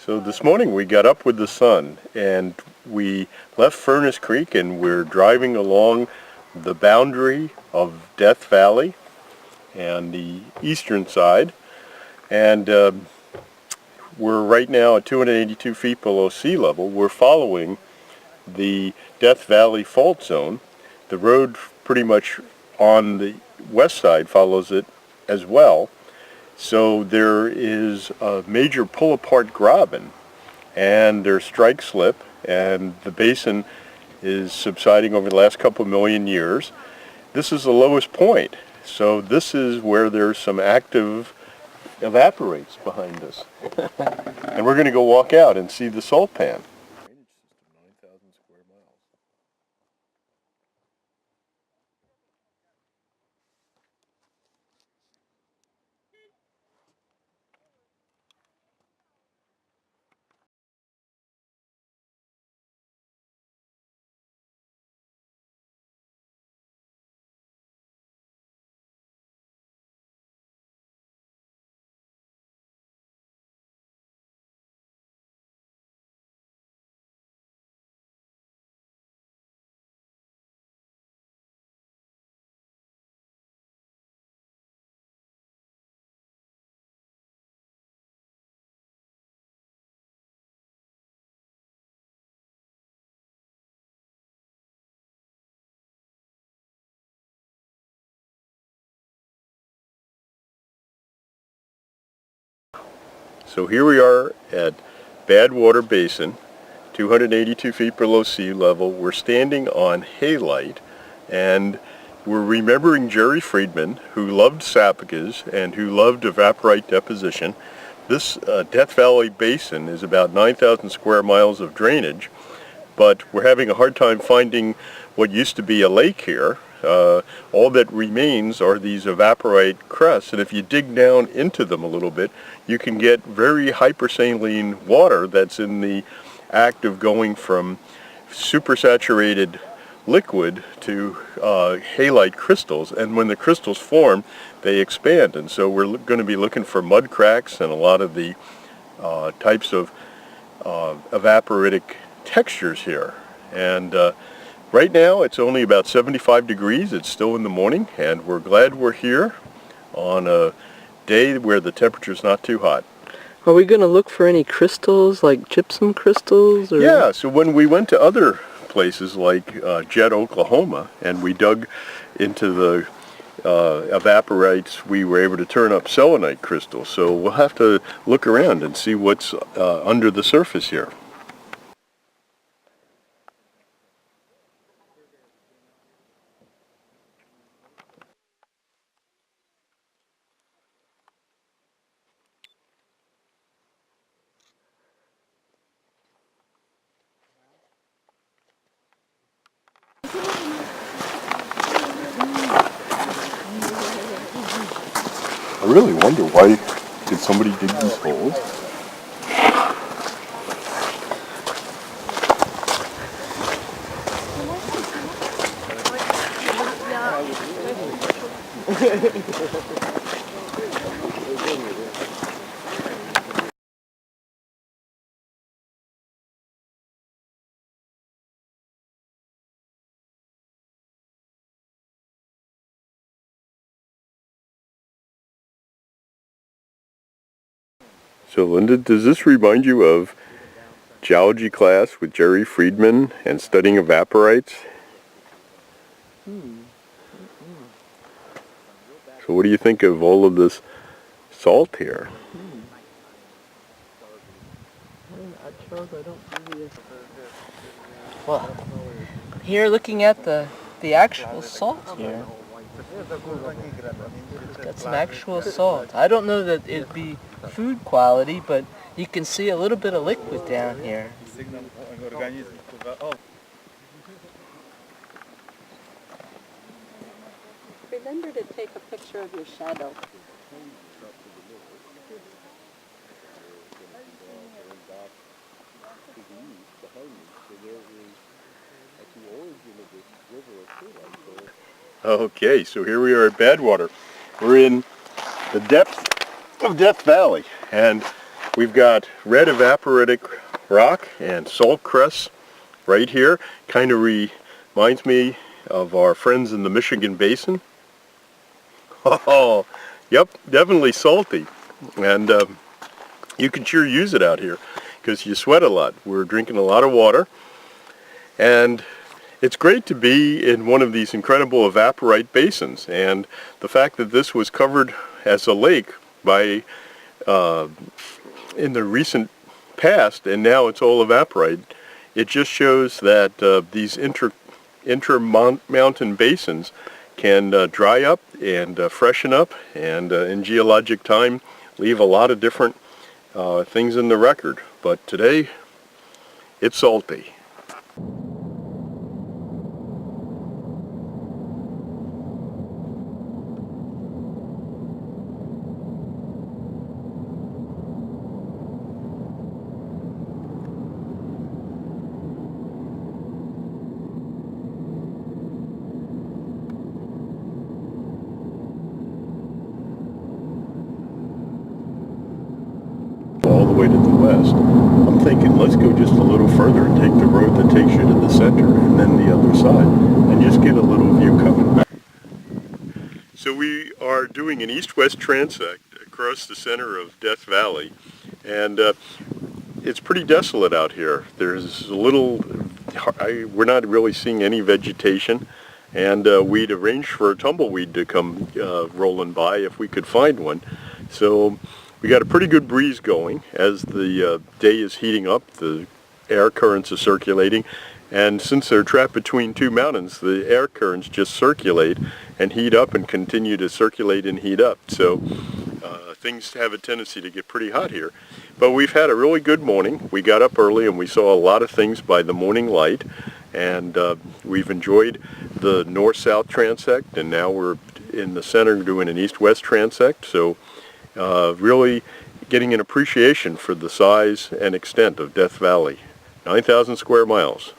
So this morning we got up with the sun and we left Furnace Creek and we're driving along the boundary of Death Valley and the eastern side, and we're right now at 282 feet below sea level. We're following the Death Valley fault zone. The road pretty much on the west side follows it as well. So there is a major pull-apart graben, and there's strike slip, and the basin is subsiding over the last couple million years. This is the lowest point, so this is where there's some active evaporates behind us. And we're going to go walk out and see the salt pan. So here we are at Badwater Basin, 282 feet below sea level. We're standing on halite, and we're remembering Jerry Friedman, who loved sapagas and who loved evaporite deposition. This Death Valley Basin is about 9,000 square miles of drainage, but we're having a hard time finding what used to be a lake here. All that remains are these evaporite crests, and if you dig down into them a little bit, you can get very hypersaline water that's in the act of going from supersaturated liquid to halite crystals, and when the crystals form, they expand, and so we're going to be looking for mud cracks and a lot of the types of evaporitic textures here. And right now it's only about 75 degrees. It's still in the morning, and we're glad we're here on a day where the temperature's not too hot. Are we going to look for any crystals, like gypsum crystals? Or? Yeah, so when we went to other places like Jet, Oklahoma, and we dug into the evaporites, we were able to turn up selenite crystals. So we'll have to look around and see what's under the surface here. I really wonder, why did somebody dig these holes? So Linda, does this remind you of geology class with Jerry Friedman and studying evaporites? So what do you think of all of this salt here? Well, here looking at the actual salt here. It's got some actual salt. I don't know that it'd be food quality, but you can see a little bit of liquid down here. Remember to take a picture of your shadow. Okay, so here we are at Badwater. We're in the depth of Death Valley, and We've got red evaporitic rock and salt crests right here. Kind of reminds me of our friends in the Michigan Basin. Oh, yep, definitely salty. And you can sure use it out here because you sweat a lot. We're drinking a lot of water. And it's great to be in one of these incredible evaporite basins. And the fact that this was covered as a lake by in the recent past, and now it's all evaporite, it just shows that these inter-mountain basins can dry up and freshen up, and in geologic time leave a lot of different things in the record. But today, it's salty. All the way to the west. I'm thinking let's go just a little further and take the road that takes you to the center and then the other side and just get a little view coming back. So we are doing an east-west transect across the center of Death Valley, and it's pretty desolate out here. There's a little, we're not really seeing any vegetation, and we'd arranged for a tumbleweed to come rolling by if we could find one. So we got a pretty good breeze going as the day is heating up. The air currents are circulating, and since they're trapped between two mountains, the air currents just circulate and heat up and continue to circulate and heat up. So things have a tendency to get pretty hot here. But we've had a really good morning. We got up early and we saw a lot of things by the morning light, and we've enjoyed the north-south transect, and now we're in the center doing an east-west transect. So really getting an appreciation for the size and extent of Death Valley. 9,000 square miles.